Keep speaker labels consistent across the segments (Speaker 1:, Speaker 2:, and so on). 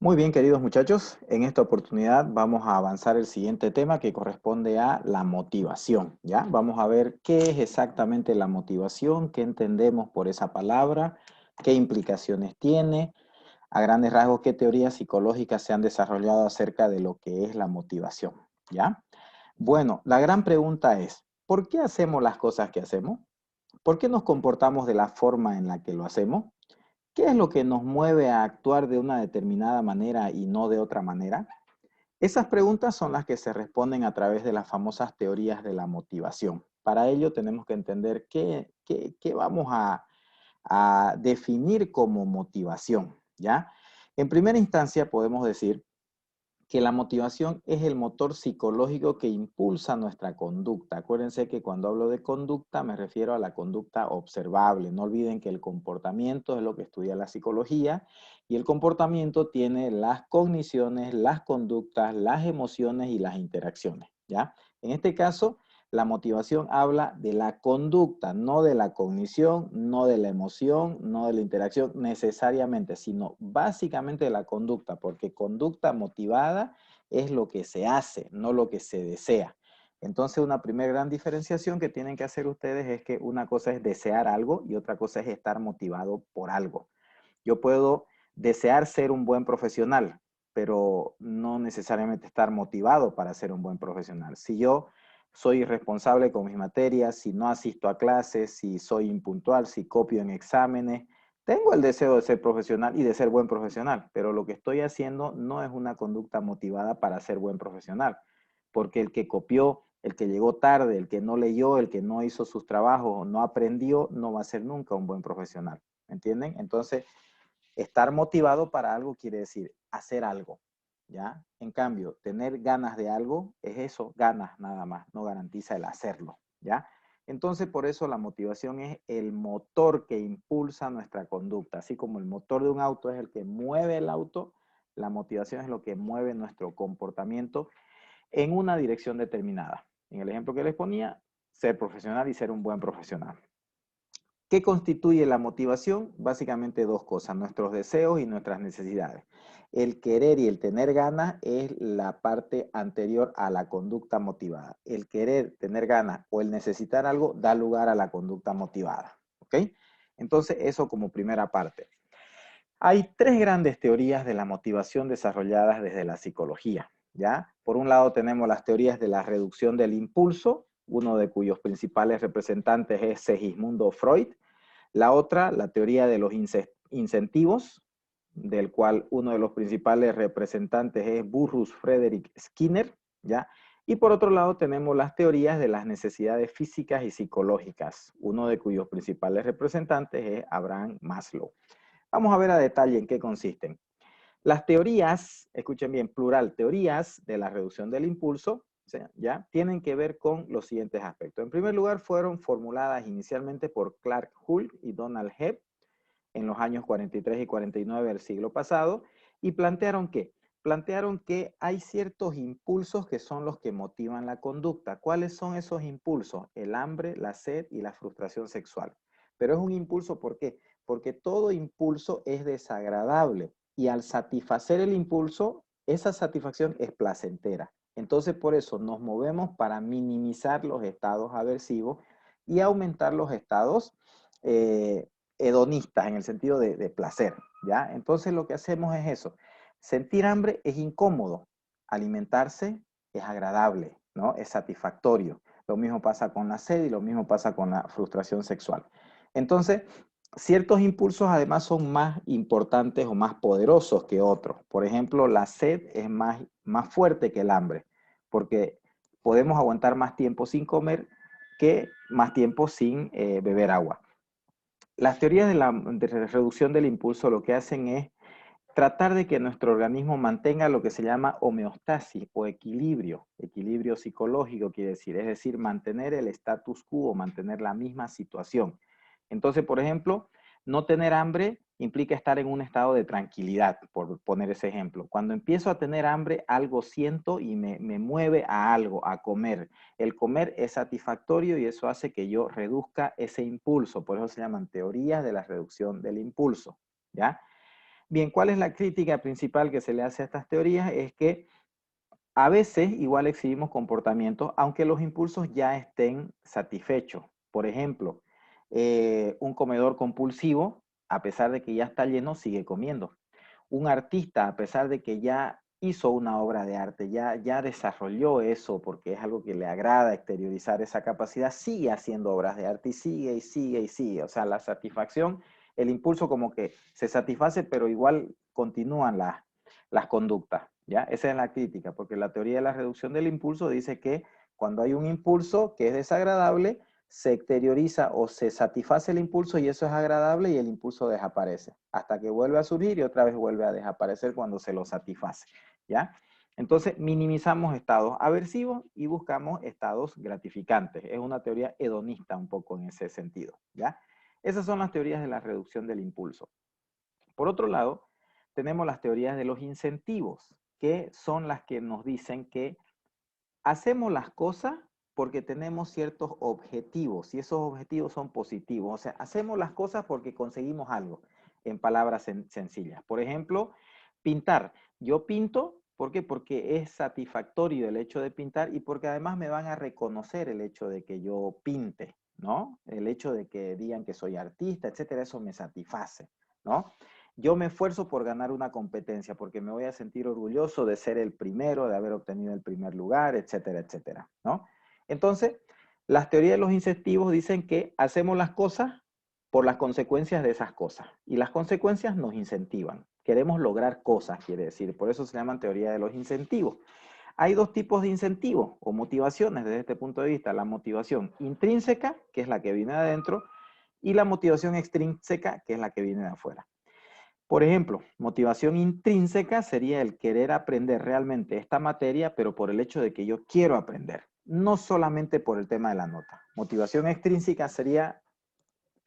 Speaker 1: Muy bien, queridos muchachos, en esta oportunidad vamos a avanzar el siguiente tema que corresponde a la motivación, ¿ya? Vamos a ver qué es exactamente la motivación, qué entendemos por esa palabra, qué implicaciones tiene, a grandes rasgos, qué teorías psicológicas se han desarrollado acerca de lo que es la motivación, ¿ya? Bueno, la gran pregunta es, ¿por qué hacemos las cosas que hacemos? ¿Por qué nos comportamos de la forma en la que lo hacemos? ¿Qué es lo que nos mueve a actuar de una determinada manera y no de otra manera? Esas preguntas son las que se responden a través de las famosas teorías de la motivación. Para ello tenemos que entender qué vamos a definir como motivación, ¿ya? En primera instancia podemos decir que la motivación es el motor psicológico que impulsa nuestra conducta. Acuérdense que cuando hablo de conducta me refiero a la conducta observable. No olviden que el comportamiento es lo que estudia la psicología y el comportamiento tiene las cogniciones, las conductas, las emociones y las interacciones, ¿ya? En este caso, la motivación habla de la conducta, no de la cognición, no de la emoción, no de la interacción necesariamente, sino básicamente de la conducta, porque conducta motivada es lo que se hace, no lo que se desea. Entonces, una primera gran diferenciación que tienen que hacer ustedes es que una cosa es desear algo y otra cosa es estar motivado por algo. Yo puedo desear ser un buen profesional, pero no necesariamente estar motivado para ser un buen profesional. Si yo soy irresponsable con mis materias, si no asisto a clases, si soy impuntual, si copio en exámenes, tengo el deseo de ser profesional y de ser buen profesional, pero lo que estoy haciendo no es una conducta motivada para ser buen profesional, porque el que copió, el que llegó tarde, el que no leyó, el que no hizo sus trabajos o no aprendió, no va a ser nunca un buen profesional. ¿Entienden? Entonces, estar motivado para algo quiere decir hacer algo, ¿ya? En cambio, tener ganas de algo es eso, ganas nada más, no garantiza el hacerlo, ¿ya? Entonces, por eso la motivación es el motor que impulsa nuestra conducta. Así como el motor de un auto es el que mueve el auto, la motivación es lo que mueve nuestro comportamiento en una dirección determinada. En el ejemplo que les ponía, ser profesional y ser un buen profesional. ¿Qué constituye la motivación? Básicamente dos cosas, nuestros deseos y nuestras necesidades. El querer y el tener ganas es la parte anterior a la conducta motivada. El querer, tener ganas o el necesitar algo da lugar a la conducta motivada. ¿Ok? Entonces, eso como primera parte. Hay tres grandes teorías de la motivación desarrolladas desde la psicología, ¿ya? Por un lado tenemos las teorías de la reducción del impulso, uno de cuyos principales representantes es Segismundo Freud. La otra, la teoría de los incentivos, del cual uno de los principales representantes es Burrus Frederick Skinner, ¿ya? Y por otro lado tenemos las teorías de las necesidades físicas y psicológicas, uno de cuyos principales representantes es Abraham Maslow. Vamos a ver a detalle en qué consisten. Las teorías, escuchen bien, plural, teorías de la reducción del impulso, ¿ya? Tienen que ver con los siguientes aspectos. En primer lugar, fueron formuladas inicialmente por Clark Hull y Donald Hebb en los años 43 y 49 del siglo pasado, y plantearon que hay ciertos impulsos que son los que motivan la conducta. ¿Cuáles son esos impulsos? El hambre, la sed y la frustración sexual. Pero es un impulso, ¿por qué? Porque todo impulso es desagradable y al satisfacer el impulso, esa satisfacción es placentera. Entonces, por eso nos movemos para minimizar los estados aversivos y aumentar los estados hedonistas en el sentido de placer, ¿ya? Entonces lo que hacemos es eso. Sentir hambre es incómodo, alimentarse es agradable, ¿no? Es satisfactorio. Lo mismo pasa con la sed y lo mismo pasa con la frustración sexual. Entonces, ciertos impulsos además son más importantes o más poderosos que otros. Por ejemplo, la sed es más fuerte que el hambre, porque podemos aguantar más tiempo sin comer que más tiempo sin beber agua. Las teorías de reducción del impulso lo que hacen es tratar de que nuestro organismo mantenga lo que se llama homeostasis o equilibrio psicológico quiere decir, es decir, mantener el status quo, mantener la misma situación. Entonces, por ejemplo, no tener hambre implica estar en un estado de tranquilidad, por poner ese ejemplo. Cuando empiezo a tener hambre, algo siento y me mueve a algo, a comer. El comer es satisfactorio y eso hace que yo reduzca ese impulso. Por eso se llaman teorías de la reducción del impulso, ¿ya? Bien, ¿cuál es la crítica principal que se le hace a estas teorías? Es que a veces igual exhibimos comportamientos, aunque los impulsos ya estén satisfechos. Por ejemplo, un comedor compulsivo, a pesar de que ya está lleno, sigue comiendo. Un artista, a pesar de que ya hizo una obra de arte, ya desarrolló eso porque es algo que le agrada exteriorizar esa capacidad, sigue haciendo obras de arte y sigue y sigue y sigue. O sea, la satisfacción, el impulso como que se satisface, pero igual continúan las conductas, ¿ya? Esa es la crítica, porque la teoría de la reducción del impulso dice que cuando hay un impulso que es desagradable, se exterioriza o se satisface el impulso y eso es agradable y el impulso desaparece, hasta que vuelve a surgir y otra vez vuelve a desaparecer cuando se lo satisface, ¿ya? Entonces, minimizamos estados aversivos y buscamos estados gratificantes. Es una teoría hedonista un poco en ese sentido, ¿ya? Esas son las teorías de la reducción del impulso. Por otro lado, tenemos las teorías de los incentivos, que son las que nos dicen que hacemos las cosas porque tenemos ciertos objetivos y esos objetivos son positivos. O sea, hacemos las cosas porque conseguimos algo, en palabras sencillas. Por ejemplo, pintar. Yo pinto, ¿por qué? Porque es satisfactorio el hecho de pintar y porque además me van a reconocer el hecho de que yo pinte, ¿no? El hecho de que digan que soy artista, etcétera, eso me satisface, ¿no? Yo me esfuerzo por ganar una competencia porque me voy a sentir orgulloso de ser el primero, de haber obtenido el primer lugar, etcétera, etcétera, ¿no? Entonces, las teorías de los incentivos dicen que hacemos las cosas por las consecuencias de esas cosas y las consecuencias nos incentivan. Queremos lograr cosas, quiere decir, por eso se llaman teoría de los incentivos. Hay dos tipos de incentivos o motivaciones desde este punto de vista. La motivación intrínseca, que es la que viene de adentro, y la motivación extrínseca, que es la que viene de afuera. Por ejemplo, motivación intrínseca sería el querer aprender realmente esta materia, pero por el hecho de que yo quiero aprender, no solamente por el tema de la nota. Motivación extrínseca sería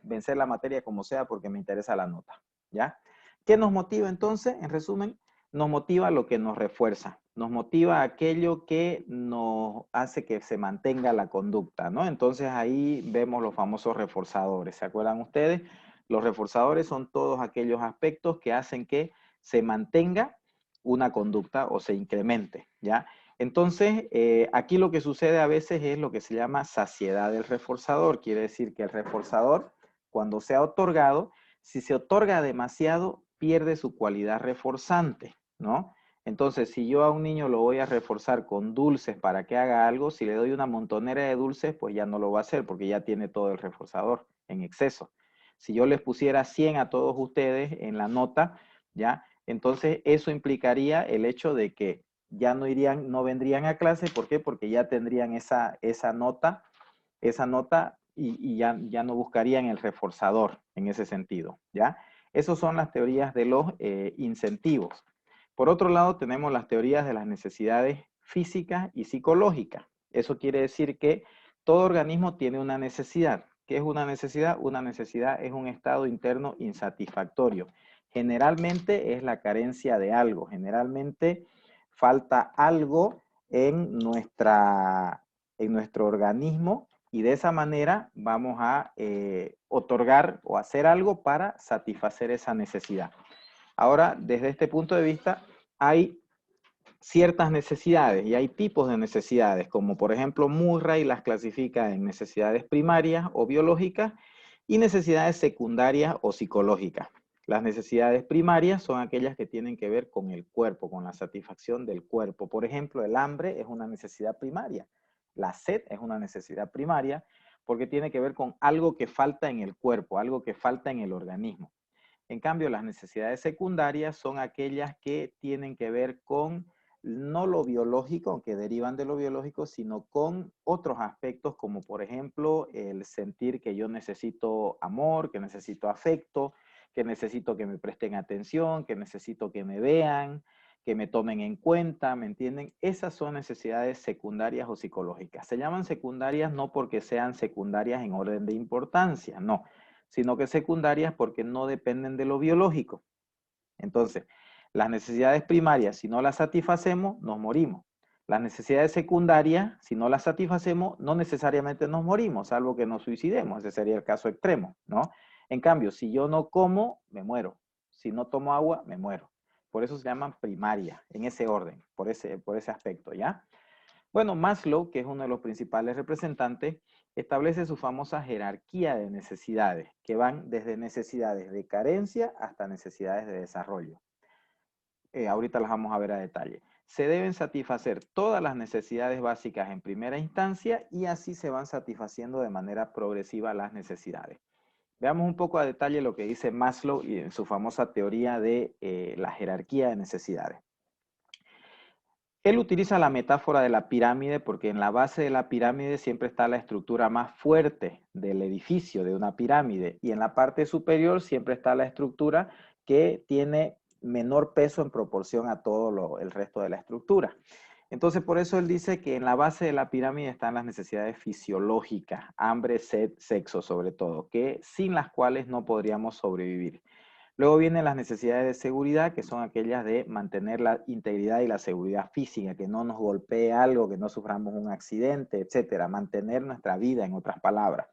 Speaker 1: vencer la materia como sea porque me interesa la nota, ¿ya? ¿Qué nos motiva entonces? En resumen, nos motiva lo que nos refuerza, nos motiva aquello que nos hace que se mantenga la conducta, ¿no? Entonces ahí vemos los famosos reforzadores, ¿se acuerdan ustedes? Los reforzadores son todos aquellos aspectos que hacen que se mantenga una conducta o se incremente, ¿ya? Entonces, aquí lo que sucede a veces es lo que se llama saciedad del reforzador. Quiere decir que el reforzador, cuando sea otorgado, si se otorga demasiado, pierde su cualidad reforzante, ¿no? Entonces, si yo a un niño lo voy a reforzar con dulces para que haga algo, si le doy una montonera de dulces, pues ya no lo va a hacer porque ya tiene todo el reforzador en exceso. Si yo les pusiera 100 a todos ustedes en la nota, ¿ya? Entonces, eso implicaría el hecho de que ya no vendrían a clase. ¿Por qué? Porque ya tendrían esa nota y ya no buscarían el reforzador en ese sentido, ¿ya? Esas son las teorías de los incentivos. Por otro lado, tenemos las teorías de las necesidades físicas y psicológicas. Eso quiere decir que todo organismo tiene una necesidad. ¿Qué es una necesidad? Una necesidad es un estado interno insatisfactorio. Generalmente es la carencia de algo. Generalmente falta algo en nuestro organismo y de esa manera vamos a otorgar o hacer algo para satisfacer esa necesidad. Ahora, desde este punto de vista, hay ciertas necesidades y hay tipos de necesidades, como por ejemplo Murray las clasifica en necesidades primarias o biológicas y necesidades secundarias o psicológicas. Las necesidades primarias son aquellas que tienen que ver con el cuerpo, con la satisfacción del cuerpo. Por ejemplo, el hambre es una necesidad primaria. La sed es una necesidad primaria porque tiene que ver con algo que falta en el cuerpo, algo que falta en el organismo. En cambio, las necesidades secundarias son aquellas que tienen que ver con no lo biológico, aunque derivan de lo biológico, sino con otros aspectos como por ejemplo el sentir que yo necesito amor, que necesito afecto, que necesito que me presten atención, que necesito que me vean, que me tomen en cuenta, ¿me entienden? Esas son necesidades secundarias o psicológicas. Se llaman secundarias no porque sean secundarias en orden de importancia, no, sino que secundarias porque no dependen de lo biológico. Entonces, las necesidades primarias, si no las satisfacemos, nos morimos. Las necesidades secundarias, si no las satisfacemos, no necesariamente nos morimos, salvo que nos suicidemos. Ese sería el caso extremo, ¿no? En cambio, si yo no como, me muero. Si no tomo agua, me muero. Por eso se llaman primaria, en ese orden, por ese aspecto, ¿ya? Bueno, Maslow, que es uno de los principales representantes, establece su famosa jerarquía de necesidades, que van desde necesidades de carencia hasta necesidades de desarrollo. Ahorita las vamos a ver a detalle. Se deben satisfacer todas las necesidades básicas en primera instancia y así se van satisfaciendo de manera progresiva las necesidades. Veamos un poco a detalle lo que dice Maslow y en su famosa teoría de la jerarquía de necesidades. Él utiliza la metáfora de la pirámide porque en la base de la pirámide siempre está la estructura más fuerte del edificio de una pirámide y en la parte superior siempre está la estructura que tiene menor peso en proporción a todo el resto de la estructura. Entonces, por eso él dice que en la base de la pirámide están las necesidades fisiológicas, hambre, sed, sexo sobre todo, que sin las cuales no podríamos sobrevivir. Luego vienen las necesidades de seguridad, que son aquellas de mantener la integridad y la seguridad física, que no nos golpee algo, que no suframos un accidente, etcétera. Mantener nuestra vida, en otras palabras.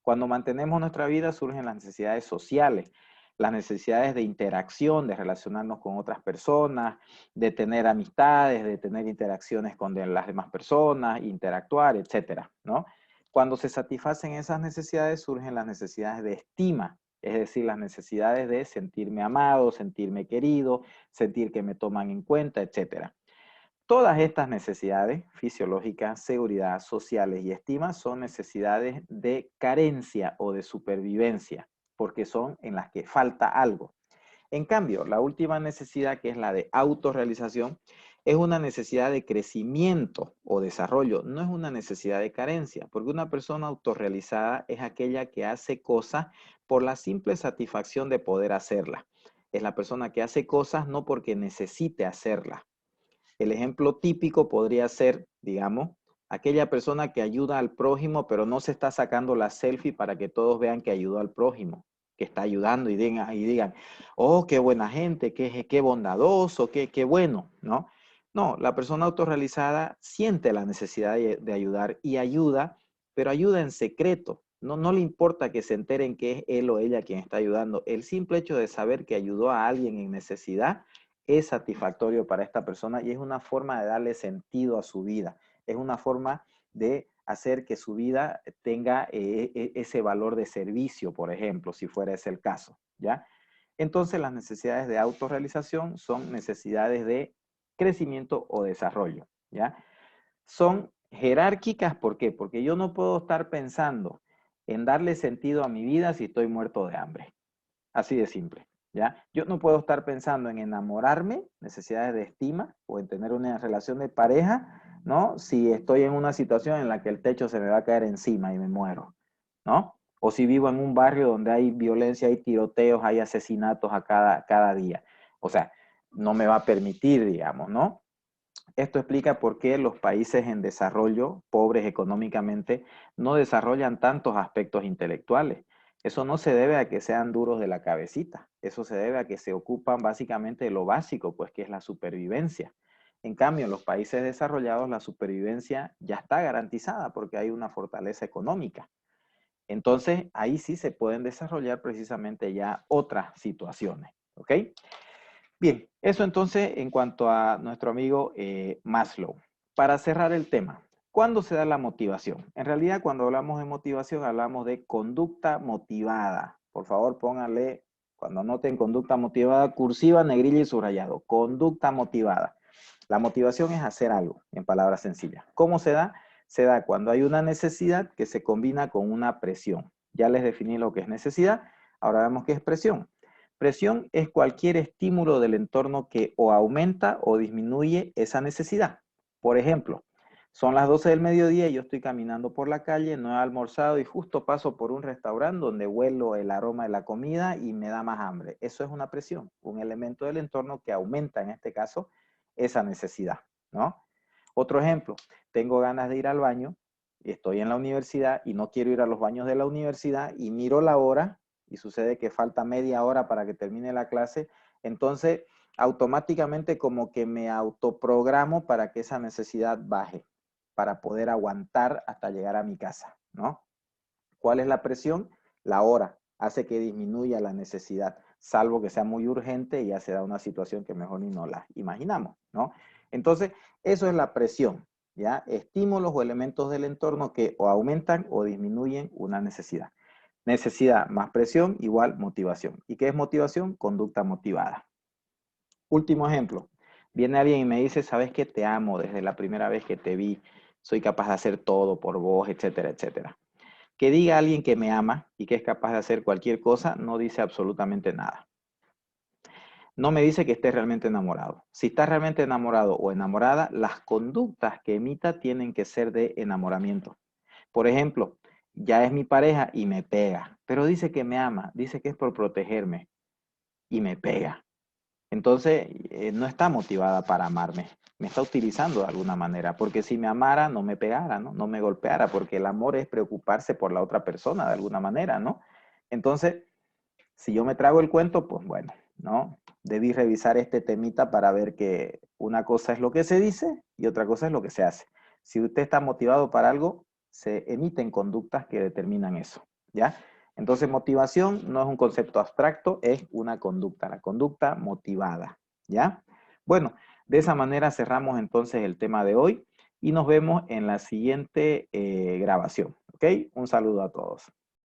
Speaker 1: Cuando mantenemos nuestra vida surgen las necesidades sociales, las necesidades de interacción, de relacionarnos con otras personas, de tener amistades, de tener interacciones con las demás personas, interactuar, etcétera, ¿no? Cuando se satisfacen esas necesidades surgen las necesidades de estima, es decir, las necesidades de sentirme amado, sentirme querido, sentir que me toman en cuenta, etcétera. Todas estas necesidades fisiológicas, seguridad, sociales y estima son necesidades de carencia o de supervivencia, porque son en las que falta algo. En cambio, la última necesidad, que es la de autorrealización, es una necesidad de crecimiento o desarrollo, no es una necesidad de carencia, porque una persona autorrealizada es aquella que hace cosas por la simple satisfacción de poder hacerlas. Es la persona que hace cosas no porque necesite hacerlas. El ejemplo típico podría ser, digamos, aquella persona que ayuda al prójimo, pero no se está sacando la selfie para que todos vean que ayudó al prójimo, que está ayudando y digan, oh, qué buena gente, qué bondadoso, qué bueno, ¿no? No, la persona autorrealizada siente la necesidad de ayudar y ayuda, pero ayuda en secreto. No le importa que se enteren que es él o ella quien está ayudando. El simple hecho de saber que ayudó a alguien en necesidad es satisfactorio para esta persona y es una forma de darle sentido a su vida. Es una forma de hacer que su vida tenga ese valor de servicio, por ejemplo, si fuera ese el caso, ¿ya? Entonces, las necesidades de autorrealización son necesidades de crecimiento o desarrollo, ¿ya? Son jerárquicas, ¿por qué? Porque yo no puedo estar pensando en darle sentido a mi vida si estoy muerto de hambre. Así de simple, ¿ya? Yo no puedo estar pensando en enamorarme, necesidades de estima, o en tener una relación de pareja, ¿no? Si estoy en una situación en la que el techo se me va a caer encima y me muero, ¿no? O si vivo en un barrio donde hay violencia, hay tiroteos, hay asesinatos a cada día. O sea, no me va a permitir, digamos, ¿no? Esto explica por qué los países en desarrollo, pobres económicamente, no desarrollan tantos aspectos intelectuales. Eso no se debe a que sean duros de la cabecita, eso se debe a que se ocupan básicamente de lo básico, pues que es la supervivencia. En cambio, en los países desarrollados la supervivencia ya está garantizada porque hay una fortaleza económica. Entonces, ahí sí se pueden desarrollar precisamente ya otras situaciones, ¿ok? Bien, eso entonces en cuanto a nuestro amigo Maslow. Para cerrar el tema, ¿cuándo se da la motivación? En realidad, cuando hablamos de motivación, hablamos de conducta motivada. Por favor, pónganle, cuando anoten conducta motivada, cursiva, negrilla y subrayado. Conducta motivada. La motivación es hacer algo, en palabras sencillas. ¿Cómo se da? Se da cuando hay una necesidad que se combina con una presión. Ya les definí lo que es necesidad, ahora vemos qué es presión. Presión es cualquier estímulo del entorno que o aumenta o disminuye esa necesidad. Por ejemplo, son las 12 del mediodía y yo estoy caminando por la calle, no he almorzado y justo paso por un restaurante donde huelo el aroma de la comida y me da más hambre. Eso es una presión, un elemento del entorno que aumenta, en este caso, esa necesidad, ¿no? Otro ejemplo, tengo ganas de ir al baño, estoy en la universidad y no quiero ir a los baños de la universidad y miro la hora y sucede que falta media hora para que termine la clase, entonces automáticamente como que me autoprogramo para que esa necesidad baje, para poder aguantar hasta llegar a mi casa, ¿no? ¿Cuál es la presión? La hora hace que disminuya la necesidad. salvo que sea muy urgente y ya se da una situación que mejor ni nos la imaginamos, ¿no? Entonces, eso es la presión, ¿ya? Estímulos o elementos del entorno que o aumentan o disminuyen una necesidad. Necesidad más presión igual motivación. ¿Y qué es motivación? Conducta motivada. Último ejemplo. Viene alguien y me dice, ¿sabes qué? Te amo desde la primera vez que te vi. Soy capaz de hacer todo por vos, etcétera, etcétera. Que diga alguien que me ama y que es capaz de hacer cualquier cosa, no dice absolutamente nada. No me dice que esté realmente enamorado. Si está realmente enamorado o enamorada, las conductas que emita tienen que ser de enamoramiento. Por ejemplo, ya es mi pareja y me pega, pero dice que me ama, dice que es por protegerme y me pega. Entonces, no está motivada para amarme. Me está utilizando de alguna manera, porque si me amara, no me pegara, ¿no? No me golpeara, porque el amor es preocuparse por la otra persona de alguna manera, ¿no? Entonces, si yo me trago el cuento, pues bueno, ¿no? Debí revisar este temita para ver que una cosa es lo que se dice y otra cosa es lo que se hace. Si usted está motivado para algo, se emiten conductas que determinan eso, ¿ya? Entonces, motivación no es un concepto abstracto, es una conducta, la conducta motivada, ¿ya? Bueno, de esa manera cerramos entonces el tema de hoy y nos vemos en la siguiente grabación, ¿ok? Un saludo a todos.